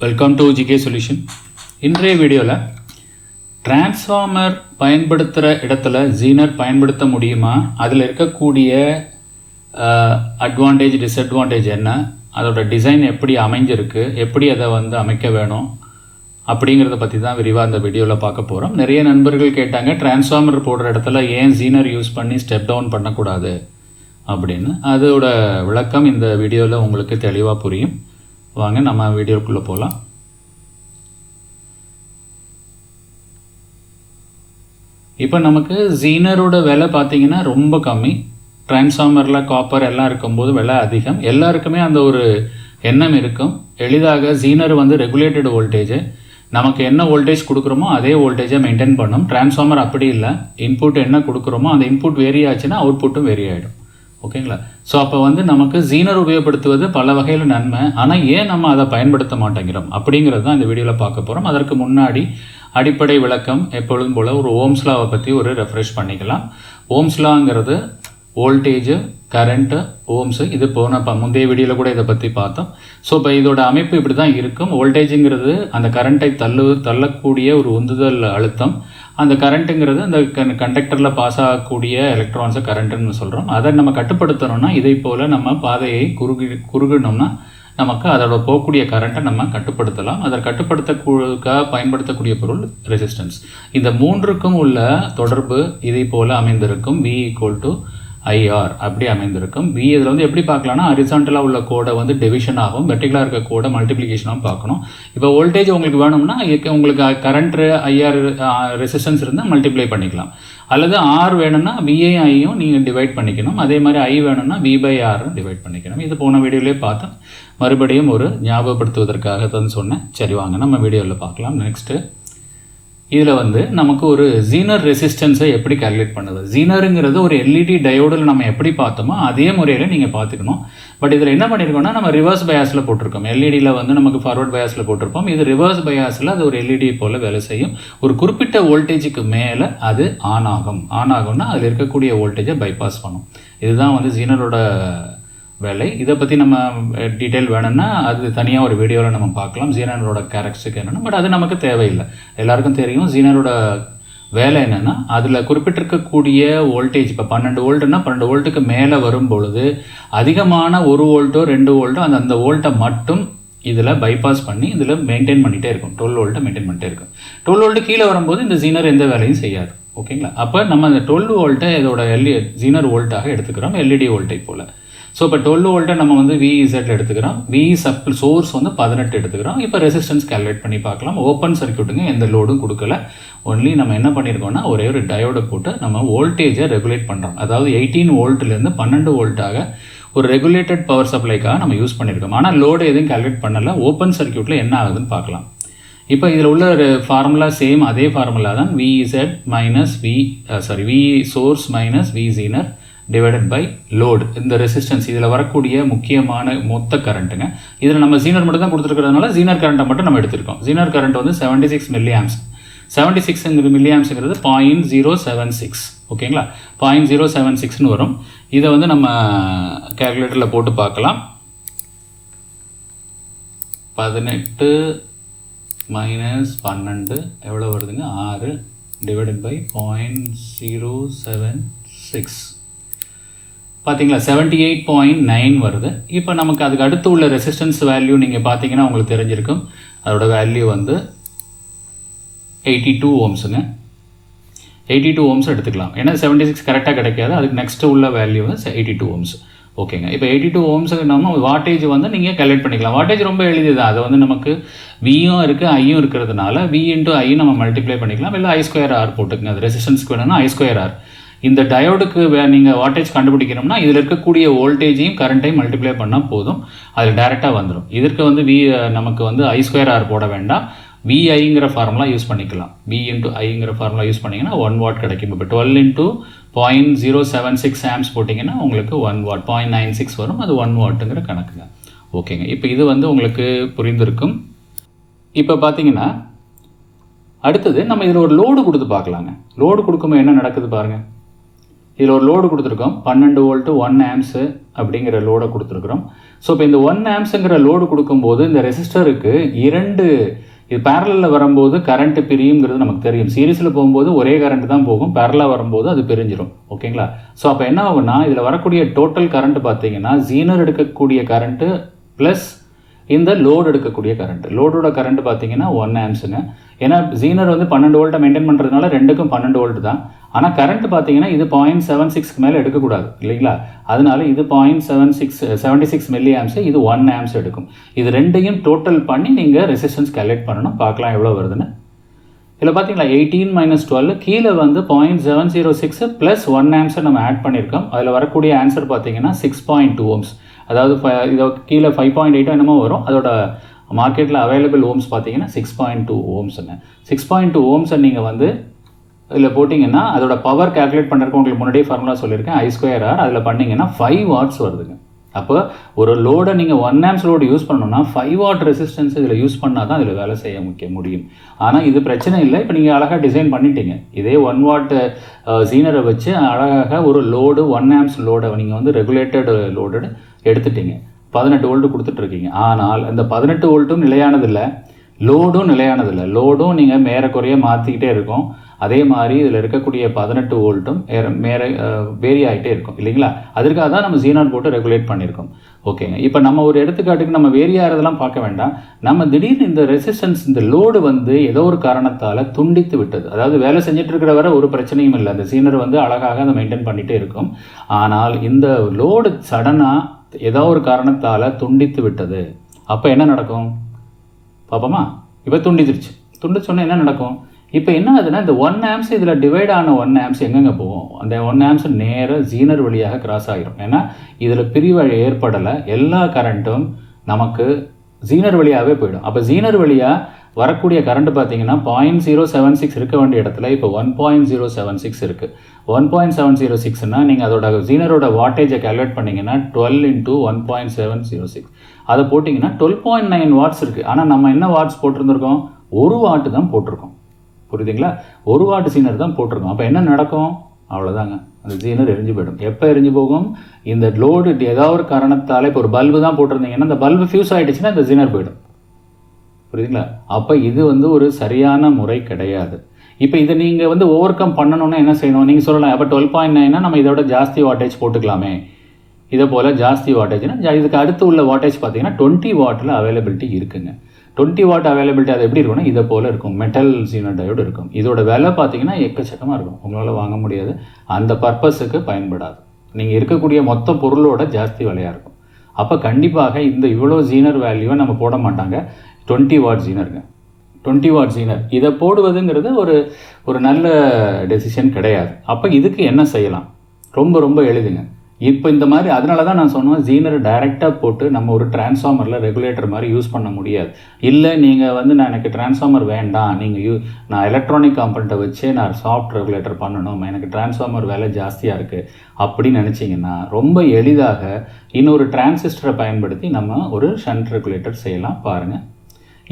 Welcome to GK solution. இன்றைய வீடியோவில் transformer பயன்படுத்துகிற இடத்துல ஜீனர் பயன்படுத்த முடியுமா, அதில் இருக்கக்கூடிய அட்வான்டேஜ் டிஸ்அட்வான்டேஜ் என்ன, அதோட டிசைன் எப்படி அமைஞ்சிருக்கு, எப்படி அதை அமைக்க வேணும் அப்படிங்கிறத பற்றி தான் விரிவாக இந்த வீடியோவில் பார்க்க போகிறோம். நிறைய நண்பர்கள் கேட்டாங்க, டிரான்ஸ்ஃபார்மர் போடுற இடத்துல ஏன் ஜீனர் யூஸ் பண்ணி ஸ்டெப் டவுன் பண்ணக்கூடாது அப்படின்னு. அதோட விளக்கம் இந்த வீடியோவில் உங்களுக்கு தெளிவாக புரியும். வாங்க நம்ம வீடியோக்குள்ளே போகலாம். இப்போ நமக்கு ஜீனரோட விலை பார்த்தீங்கன்னா ரொம்ப கம்மி. டிரான்ஸ்ஃபார்மரில் காப்பர் எல்லாம் இருக்கும்போது விலை அதிகம். எல்லாருக்குமே அந்த ஒரு எண்ணம் இருக்கும், எளிதாக ஜீனர் ரெகுலேட்டட் வோல்டேஜ், நமக்கு என்ன வோல்டேஜ் கொடுக்குறோமோ அதே வோல்டேஜை மெயின்டைன் பண்ணும். டிரான்ஸ்ஃபார்மர் அப்படி இல்லை, இன்புட் என்ன கொடுக்குறோமோ அந்த இன்புட் வேரி ஆச்சுன்னா அவுட்புட்டும் வேரி ஆகிடும். ஓகேங்களா? ஸோ அப்போ நமக்கு ஜீனர் உபயோகப்படுத்துவது பல வகையில் நன்மை. ஆனால் ஏன் நம்ம அதை பயன்படுத்த மாட்டேங்கிறோம் அப்படிங்கிறது தான் இந்த வீடியோவில் பார்க்க போகிறோம். அதற்கு முன்னாடி அடிப்படை விளக்கம் எப்பொழுதும் போல் ஒரு ஓம்ஸ் லாவை பற்றி ஒரு ரெஃப்ரெஷ் பண்ணிக்கலாம். ஓம்ஸ் லாங்கிறது வோல்டேஜு, கரண்ட்டு, ஓம்ஸு. இது முந்தைய வீடியோவில் கூட இதை பற்றி பார்த்தோம். ஸோ இப்போ இதோட அமைப்பு இப்படி தான் இருக்கும். வோல்டேஜுங்கிறது அந்த கரண்ட்டை தள்ளக்கூடிய ஒரு உந்துதல் அழுத்தம். அந்த கரண்ட்டுங்கிறது அந்த கண்டக்டரில் பாஸ் ஆகக்கூடிய எலக்ட்ரான்ஸை கரண்ட்டுன்னு சொல்கிறோம். அதை நம்ம கட்டுப்படுத்தணும்னா இதை போல் நம்ம பாதையை குறுகினோம்னா நமக்கு அதோட போகக்கூடிய கரண்ட்டை நம்ம கட்டுப்படுத்தலாம். அதை கட்டுப்படுத்த பயன்படுத்தக்கூடிய பொருள் ரெசிஸ்டன்ஸ். இந்த மூன்றுக்கும் உள்ள தொடர்பு இதை போல் அமைந்திருக்கும். V = IR அப்படி அமைந்திருக்கும். V இதில் எப்படி பார்க்கலாம்னா, ஹரிசாண்டலாக உள்ள கோடை டிவிஷன் ஆகும், வெர்டிகலாக இருக்க கோடை மல்டிப்ளிகேஷனாகவும் பார்க்கணும். இப்போ வோல்டேஜ் உங்களுக்கு வேணும்னா உங்களுக்கு கரண்ட் IR ரெசிஸ்டன்ஸ் இருந்தால் மல்டிப்ளை பண்ணிக்கலாம். அல்லது R வேணும்னா VIயும் நீங்கள் டிவைட் பண்ணிக்கணும். அதே மாதிரி I வேணும்னா V/R டிவைட் பண்ணிக்கணும். இது போன வீடியோலேயே பார்த்தோம், மறுபடியும் ஒரு ஞாபகப்படுத்துவதற்காக தான் சொன்னேன். சரி வாங்க நம்ம வீடியோவில் பார்க்கலாம். நெக்ஸ்ட்டு இதில் நமக்கு ஒரு ஜீனர் ரெசிஸ்டன்ஸை எப்படி கால்குலேட் பண்ணுது. ஜீனருங்கிறது ஒரு எல்இடி டயோடில் நம்ம எப்படி பார்த்தோமோ அதே முறையில் நீங்கள் பார்த்துக்கணும். பட் இதில் என்ன பண்ணியிருக்கோம்னா, நம்ம ரிவர்ஸ் பயாஸில் போட்டிருக்கோம். எல்இடியில் நமக்கு ஃபார்வர்ட் பயாஸில் போட்டிருப்போம். இது ரிவர்ஸ் பயாஸில் அது ஒரு எல்இடி போல் வேலை செய்யும். ஒரு குறிப்பிட்ட வோல்டேஜுக்கு மேலே அது ஆன் ஆகும்னா அதில் இருக்கக்கூடிய வோல்டேஜை பைபாஸ் பண்ணும். இதுதான் ஜீனரோட வேலை. இதை பற்றி நம்ம டீட்டெயில் வேணும்னா அது தனியாக ஒரு வீடியோவில் நம்ம பார்க்கலாம், ஜீனரோட கேரக்டரிஸ்டிக் என்னென்னா. பட் அது நமக்கு தேவையில்லை. எல்லாருக்கும் தெரியும் ஜீனரோட வேலை என்னென்னா, அதில் குறிப்பிட்டிருக்கக்கூடிய வோல்டேஜ் இப்போ 12 வோல்ட்டுன்னா 12 வோல்ட்டுக்கு மேலே வரும் பொழுது அதிகமான 1 வோல்ட்டோ 2 வோல்ட்டோ அந்த வோல்ட்டை மட்டும் இதில் பைபாஸ் பண்ணி இதில் மெயின்டைன் பண்ணிகிட்டே இருக்கும். 12 வோல்ட்டை மெயின்டைன் பண்ணிகிட்டே இருக்கும். 12 வோல்ட்டு கீழே வரும்போது இந்த ஜீனர் எந்த வேலையும் செய்யாது. ஓகேங்களா? அப்போ நம்ம அந்த 12 வோல்ட்டை இதோட ஜீனர் வோல்ட்டாக எடுத்துக்கிறோம், எல்இடி வோல்ட்டை போல். ஸோ இப்போ 12 வோல்ட்டை நம்ம VZ எடுத்துக்கிறோம், சோர்ஸ் 18 எடுத்துக்கிறோம். இப்போ ரெசிஸ்டன்ஸ் கால்குலேட் பண்ணி பார்க்கலாம். ஓப்பன் சர்க்யூட்டுங்க, எந்த லோடும் கொடுக்கல. ஒன்லி நம்ம என்ன பண்ணியிருக்கோம்னா ஒரே ஒரு டயோடை போட்டு நம்ம வோல்டேஜை ரெகுலேட் பண்ணுறோம். அதாவது 18 வோல்ட்லேருந்து 12 வோல்ட்டாக ஒரு ரெகுலேட்டட் பவர் சப்ளைக்காக நம்ம யூஸ் பண்ணியிருக்கோம். ஆனால் லோடு எதுவும் கால்குலேட் பண்ணலை. ஓப்பன் சர்க்யூட்டில் என்ன ஆகுதுன்னு பார்க்கலாம். இப்போ இதில் உள்ள ஒரு ஃபார்முலா சேம் அதே ஃபார்முலா தான். V source minus V zener divided by load. இந்த ரெசிஸ்டன்ஸ் இதில் வரக்கூடிய முக்கியமான மொத்த கரண்ட்டுங்க. இதில் நம்ம ஜீனர் மட்டும் தான் கொடுத்துருக்கிறதுனால ஜீனர் கரண்ட்டை மட்டும் நம்ம எடுத்திருக்கோம். Zener current 76 மில்லிஆம்ஸ். 76 மில்லிஆம்ஸுங்கிறது 0.076. ஓகேங்களா? 0.076ன்னு வரும். இதை நம்ம கேல்குலேட்டரில் போட்டு பார்க்கலாம். 18 - 12 எவ்வளோ வருதுங்க? 6 டிவைடட் பை 0.076. பார்த்தீங்களா? 78.9 வருது. இப்போ நமக்கு அதுக்கு அடுத்து உள்ள ரெசிஸ்டன்ஸ் வேல்யூ நீங்கள் பார்த்தீங்கன்னா உங்களுக்கு தெரிஞ்சிருக்கும். அதோட வேல்யூ 82 ஓம்ஸுங்க. 82 ஓம்ஸ் எடுத்துக்கலாம். ஏன்னா 76 கரெக்டாக கிடைக்காது, அதுக்கு நெக்ஸ்ட்டு உள்ள வேல்யூ 82 ஓம்ஸ். ஓகேங்க. இப்போ 82 ஓம்ஸுக்கு நம்ம வாட்டேஜ் நீங்கள் கால்குலேட் பண்ணிக்கலாம். வாட்டேஜ் ரொம்ப எளிது தான். அது நமக்கு வியும் இருக்குது, ஐயும் இருக்கிறதுனால V × I நம்ம மல்டிப்ளை பண்ணிக்கலாம். இல்லை I²R போட்டுக்கங்க. அது ரெசிஸ்டன்ஸ்க்கு வேணும்னா I²R. இந்த டயோடுக்கு நீங்கள் வாட்டேஜ் கண்டுபிடிக்கணும்னா இதில் இருக்கக்கூடிய வோல்டேஜையும் கரண்ட்டையும் மல்டிப்ளை பண்ணால் போதும், அதில் டேரெக்டாக வந்துடும். இதற்கு நமக்கு I²R போட வேண்டாம், VIங்கிற ஃபார்முலா யூஸ் பண்ணிக்கலாம். V × Iங்கிற ஃபார்முலா யூஸ் பண்ணிங்கன்னா 1 வாட் கிடைக்கும். இப்போ 12 × 0.076 ஆம்ஸ் போட்டிங்கன்னா உங்களுக்கு 1 வாட் 0.96 வரும். அது 1 வாட்டுங்கிற கணக்குங்க. ஓகேங்க. இப்போ இது உங்களுக்கு புரிந்திருக்கும். இப்போ பார்த்தீங்கன்னா அடுத்தது நம்ம இதில் ஒரு லோடு கொடுத்து பார்க்கலாங்க. லோடு கொடுக்கும்போது என்ன நடக்குது பாருங்கள். இதில் ஒரு லோடு கொடுத்துருக்கோம், 12 வோல்ட்டு 1 ஆம்ஸு அப்படிங்கிற லோடை கொடுத்துருக்குறோம். ஸோ இப்போ இந்த 1 ஆம்ப்ஸுங்கிற லோடு கொடுக்கும்போது இந்த ரெசிஸ்டருக்கு 2 இது பேரலில் வரும்போது கரண்ட்டு பிரியுங்கிறது நமக்கு தெரியும். சீரிஸில் போகும்போது ஒரே கரண்ட் தான் போகும், பேரலாக வரும்போது அது பிரிஞ்சிடும். ஓகேங்களா? ஸோ அப்போ என்ன ஆகும்னா இதில் வரக்கூடிய டோட்டல் கரண்ட் பார்த்தீங்கன்னா ஜீனர் எடுக்கக்கூடிய கரண்ட்டு ப்ளஸ் இந்த லோடு எடுக்கக்கூடிய கரண்ட். லோடோட கரண்ட் பார்த்தீங்கன்னா 1 ஆம்ப்ஸுங்க. ஏன்னா ஜீனர் வந்து 12 வோல்ட்டை மெயின்டைன் பண்ணுறதுனால ரெண்டுக்கும் 12 வோல்ட் தான். ஆனால் கரண்ட் பார்த்தீங்கன்னா இது 0.76க்கு மேலே எடுக்கக்கூடாது இல்லைங்களா? அதனால இது 76 மில்லி ஆம்ப்ஸ், இது 1 ஆம்ப்ஸ் எடுக்கும். இது ரெண்டையும் டோட்டல் பண்ணி நீங்கள் ரெசிஸ்டன்ஸ் கேல்குலேட் பண்ணணும். பார்க்கலாம் எவ்வளோ வருதுன்னு. இதில் பார்த்தீங்களா 18 - 12 கீழே வந்து 0.706 ப்ளஸ் 1 ஆம்ப்ஸை நம்ம ஆட் பண்ணியிருக்கோம். அதில் வரக்கூடிய ஆன்சர் பார்த்தீங்கன்னா 6.2 ஓம்ஸ். அதாவது இதை கீழே 5.8 என்னமோ வரும். அதோட மார்க்கெட்டில் அவைலபிள் ஓம்ஸ் பார்த்தீங்கன்னா 6.2 ஓம்ஸுங்க. 6.2 ஓம்ஸை நீங்கள் வந்து இதில் போட்டிங்கன்னா அதோட பவர் கேல்குலேட் பண்ணுறதுக்கு உங்களுக்கு முன்னாடியே ஃபார்முலா சொல்லியிருக்கேன், I²R. அதில் பண்ணிங்கன்னா 5 வாட்ஸ் வருதுங்க. அப்போ ஒரு லோடை நீங்கள் 1 ஆம்ப்ஸ் லோடு யூஸ் பண்ணணும்னா 5 வாட் ரெசிஸ்டன்ஸ் இதில் யூஸ் பண்ணால் தான் இதில் வேலை செய்ய முடியும். ஆனால் இது பிரச்சனை இல்லை. இப்போ நீங்கள் அழகாக டிசைன் பண்ணிட்டீங்க. இதே 1 வாட் ஜீனரை வச்சு அழகாக ஒரு லோடு 1 ஆம்ப்ஸ் லோடை நீங்கள் வந்து ரெகுலேட்டட் லோடு எடுத்துட்டீங்க. 18 வோல்ட்டு கொடுத்துட்ருக்கீங்க. ஆனால் இந்த 18 வோல்ட்டும் நிலையானதில்லை, லோடும் நிலையானதில்லை. லோடும் நீங்கள் மேறக்குறைய மாற்றிக்கிட்டே இருக்கும். அதே மாதிரி இதில் இருக்கக்கூடிய 18 வோல்ட்டும் வேரி ஆகிட்டே இருக்கும் இல்லைங்களா? அதற்காக தான் நம்ம ஜீனாட் போட்டு ரெகுலேட் பண்ணியிருக்கோம். ஓகேங்க. இப்போ நம்ம ஒரு எடுத்துக்காட்டுக்கு நம்ம வேரி ஆகிறதெல்லாம் பார்க்க வேண்டாம். நம்ம திடீர்னு இந்த ரெசிஸ்டன்ஸ் இந்த லோடு வந்து ஏதோ ஒரு காரணத்தால் துண்டித்து விட்டது. அதாவது வேலை செஞ்சுட்டு இருக்கிற வரை ஒரு பிரச்சனையும் இல்லை, அந்த ஜீனர் வந்து அழகாக அதை மெயின்டைன் பண்ணிகிட்டே இருக்கும். ஆனால் இந்த லோடு சடனாக ஏதோ ஒரு காரணத்தால் துண்டித்து விட்டது. அப்போ என்ன நடக்கும் பார்ப்போமா? இப்போ துண்டிச்சோன்னா என்ன நடக்கும்? இப்போ என்ன ஆகுதுன்னா இந்த 1 ஆம்ப்ஸ் இதில் டிவைட் ஆன 1 ஆம்ப்ஸ் எங்கெங்கே போகும்? அந்த 1 ஆம்ப்ஸ் நேராக ஜீனர் வழியாக கிராஸ் ஆகிடும். ஏன்னா இதில் பிரிவு ஏற்படலை, எல்லா கரண்ட்டும் நமக்கு ஜீனர் வழியாகவே போயிடும். அப்போ ஜீனர் வழியாக வரக்கூடிய கரண்ட் பார்த்தீங்கன்னா 0.076 இருக்க வேண்டிய இடத்துல இப்போ 1.076 இருக்குது. 1.706னா நீங்கள் அதோட ஜீனரோட வாட்டேஜை கேல்குலேட் பண்ணிங்கன்னா 12 × 1.706 அதை போட்டிங்கன்னா 12.9 வாட்ஸ் இருக்குது. ஆனால் நம்ம என்ன வாட்ஸ் போட்டிருந்துருக்கோம்? 1 வாட்டு தான் போட்டிருக்கோம். புரியுதுங்களா? 1 வாட் ஜீனர் தான் போட்டிருக்கோம். அப்போ என்ன நடக்கும்? அவ்வளோதாங்க, அந்த ஜீனர் எரிஞ்சு போயிடும். எப்போ எரிஞ்சு போகும்? இந்த லோடு ஏதாவது ஒரு காரணத்தால் இப்போ ஒரு பல்பு தான் போட்டிருந்தீங்கன்னா இந்த பல்பு ஃபியூஸ் ஆகிடுச்சுன்னா இந்த ஜீனர் போயிடும். புரியுதுங்களா? அப்போ இது வந்து ஒரு சரியான முறை கிடையாது. இப்போ இதை நீங்கள் வந்து ஓவர் கம் பண்ணணுன்னா என்ன செய்யணும்? நீங்கள் சொல்லலாம், அப்போ 12.9னா நம்ம இதோட ஜாஸ்தி வாட்டேஜ் போட்டுக்கலாமே. இதை போல் ஜாஸ்தி வாட்டேஜ்னா இதுக்கு அடுத்து உள்ள வாட்டேஜ் பார்த்தீங்கன்னா 20 வாட்டில் அவைலபிலிட்டி இருக்குங்க. 20 வாட் அவைலபிலிட்டி அது எப்படி இருக்குன்னா இதை போல் இருக்கும், மெட்டல் ஜீனர் டயோடு இருக்கும். இதோட விலை பார்த்தீங்கன்னா எக்கச்சக்கமாக இருக்கும், உங்களால் வாங்க முடியாது, அந்த பர்பஸுக்கு பயன்படாது. நீங்கள் இருக்கக்கூடிய மொத்த பொருளோட ஜாஸ்தி விலையாக இருக்கும். அப்போ கண்டிப்பாக இந்த இவ்வளோ ஜீனர் வேல்யூவை நம்ம போட மாட்டாங்க. 20 வாட் ஜீனருங்க, 20 வாட் ஜீனர் இதை போடுவதுங்கிறது ஒரு நல்ல டெசிஷன் கிடையாது. அப்போ இதுக்கு என்ன செய்யலாம்? ரொம்ப எளிதுங்க. இப்போ இந்த மாதிரி அதனால தான் நான் சொன்னேன், ஜீனரை டைரெக்டாக போட்டு நம்ம ஒரு டிரான்ஸ்ஃபார்மரில் ரெகுலேட்டர் மாதிரி யூஸ் பண்ண முடியாது. இல்லை நீங்கள் வந்து எனக்கு டிரான்ஸ்ஃபார்மர் வேண்டாம், நான் எலக்ட்ரானிக் காம்பனண்ட்டை வச்சு நான் சாஃப்ட் ரெகுலேட்டர் பண்ணணும், எனக்கு டிரான்ஸ்ஃபார்மர் விலை ஜாஸ்தியாக இருக்குது அப்படின்னு நினச்சிங்கன்னா ரொம்ப எளிதாக இன்னொரு டிரான்சிஸ்டரை பயன்படுத்தி நம்ம ஒரு ஷண்ட் ரெகுலேட்டர் செய்யலாம். பாருங்கள்,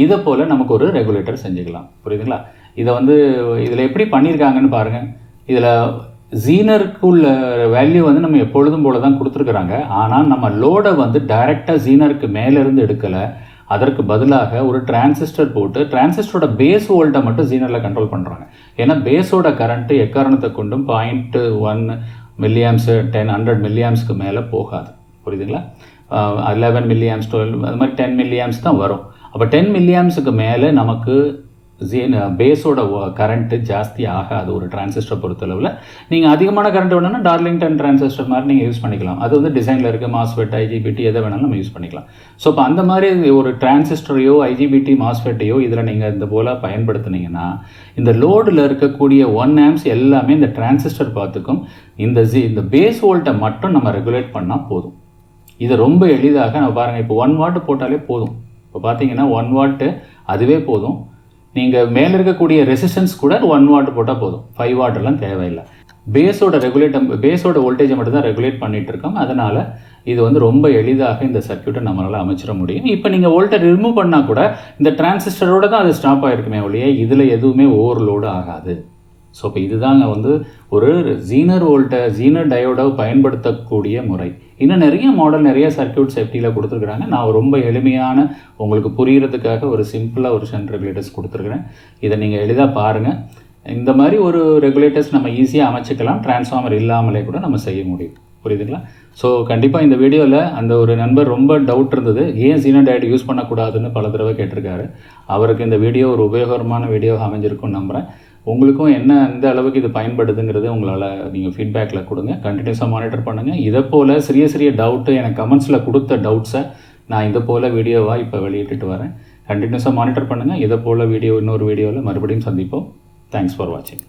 இதை போல் நமக்கு ஒரு ரெகுலேட்டர் செஞ்சுக்கலாம். புரியுதுங்களா? இதில் எப்படி பண்ணியிருக்காங்கன்னு பாருங்கள். இதில் ஜீனருக்குள்ள வேல்யூ வந்து நம்ம எப்பொழுதும் போல தான் கொடுத்துருக்குறாங்க. ஆனால் நம்ம லோடை வந்து டைரெக்டாக ஜீனருக்கு மேலேருந்து எடுக்கலை, அதற்கு பதிலாக ஒரு டிரான்சிஸ்டர் போட்டு டிரான்சிஸ்டரோட பேஸ் வோல்ட்டை மட்டும் ஜீனரில் கண்ட்ரோல் பண்ணுறாங்க. ஏன்னா பேஸோட கரண்ட்டு எக்காரணத்தை கொண்டும் 0.1 மில்லியாம்ஸு 100 மில்லியாம்ஸ்க்கு மேலே போகாது. புரியுதுங்களா? 11 மில்லியாம்ஸ் 12 அது மாதிரி 10 மில்லியாம்ஸ் தான் வரும். அப்போ 10 மில்லியாம்ஸுக்கு மேலே நமக்கு பேஸோட கரண்ட்டு ஜாஸ்தி ஆகாது ஒரு டிரான்சிஸ்டர் பொறுத்தளவில். நீங்கள் அதிகமான கரண்ட் வேணும்னா டார்லிங்டன் டிரான்சிஸ்டர் மாதிரி நீங்கள் யூஸ் பண்ணிக்கலாம். அது வந்து டிசைனில் இருக்குது, மாஸ்ஃபெட் ஐஜிபிடி எதை வேணாலும் நம்ம யூஸ் பண்ணிக்கலாம். ஸோ இப்போ அந்த மாதிரி ஒரு டிரான்சிஸ்டரையோ ஐஜிபிடி மாஸ்ஃபெட்டையோ இதில் நீங்கள் இந்த போல் பயன்படுத்துனீங்கன்னா இந்த லோடில் இருக்கக்கூடிய 1 ஆம்ப்ஸ் எல்லாமே இந்த டிரான்சிஸ்டர் பார்த்துக்கும். இந்த பேஸ் வோல்ட்டை மட்டும் நம்ம ரெகுலேட் பண்ணால் போதும். இதை ரொம்ப எளிதாக நம்ம பாருங்கள், இப்போ 1 வாட்டு போட்டாலே போதும். இப்போ பார்த்தீங்கன்னா 1 வாட்டு அதுவே போதும். நீங்கள் மேலே இருக்கக்கூடிய ரெசிஸ்டன்ஸ் கூட 1 வாட் போட்டால் போதும், 5 வாட்டெல்லாம் தேவையில்லை. பேஸோட வோல்டேஜை மட்டும் தான் ரெகுலேட் பண்ணிகிட்டு இருக்கோம். அதனால் இது வந்து ரொம்ப எளிதாக இந்த சர்க்யூட்டை நம்மளால் அமைச்சிட முடியும். இப்போ நீங்கள் வோல்டேஜ் ரிமூவ் பண்ணால் கூட இந்த டிரான்சிஸ்டரோடு தான் அது ஸ்டாப் ஆகிருக்குமே ஒழிய இதில் எதுவுமே ஓவர்லோடு ஆகாது. ஸோ இப்போ இதுதாங்க வந்து ஒரு ஜீனர் டயோடை பயன்படுத்தக்கூடிய முறை. இன்னும் நிறைய மாடல், நிறைய சர்க்யூட் சேஃப்டியில் கொடுத்துருக்குறாங்க. நான் ரொம்ப எளிமையான உங்களுக்கு புரிகிறதுக்காக ஒரு சிம்பிளாக ஒரு ஷன்ட் ரெகுலேட்டர்ஸ் கொடுத்துருக்குறேன். இதை நீங்கள் எளிதாக பாருங்கள். இந்த மாதிரி ஒரு ரெகுலேட்டர்ஸ் நம்ம ஈஸியாக அமைச்சிக்கலாம். டிரான்ஸ்ஃபார்மர் இல்லாமலே கூட நம்ம செய்ய முடியும். புரியுதுங்களா? ஸோ கண்டிப்பாக இந்த வீடியோவில் அந்த ஒரு நண்பர் ரொம்ப டவுட் இருந்தது, ஏன் ஜீனர் டயோடு யூஸ் பண்ணக்கூடாதுன்னு பல தடவை கேட்டிருக்காரு. அவருக்கு இந்த வீடியோ ஒரு உபயோகரமான வீடியோவாக அமைஞ்சிருக்கும்னு நம்புகிறேன். உங்களுக்கும் என்ன எந்த அளவுக்கு இது பயன்படுதுங்கிறது உங்களால் நீங்கள் ஃபீட்பேக்கில் கொடுங்க. கண்டினியூஸாக மானிட்டர் பண்ணுங்கள். இதை போல் சிறிய சிறிய டவுட்டு எனக்கு கமெண்ட்ஸில் கொடுத்த டவுட்ஸை நான் இதை போல் வீடியோவாக இப்போ வெளியிட்டு வரேன். கண்டினியூஸாக மானிட்டர் பண்ணுங்கள். இதை போல் இன்னொரு வீடியோவில் மறுபடியும் சந்திப்போம். தேங்க்ஸ் ஃபார் வாட்சிங்.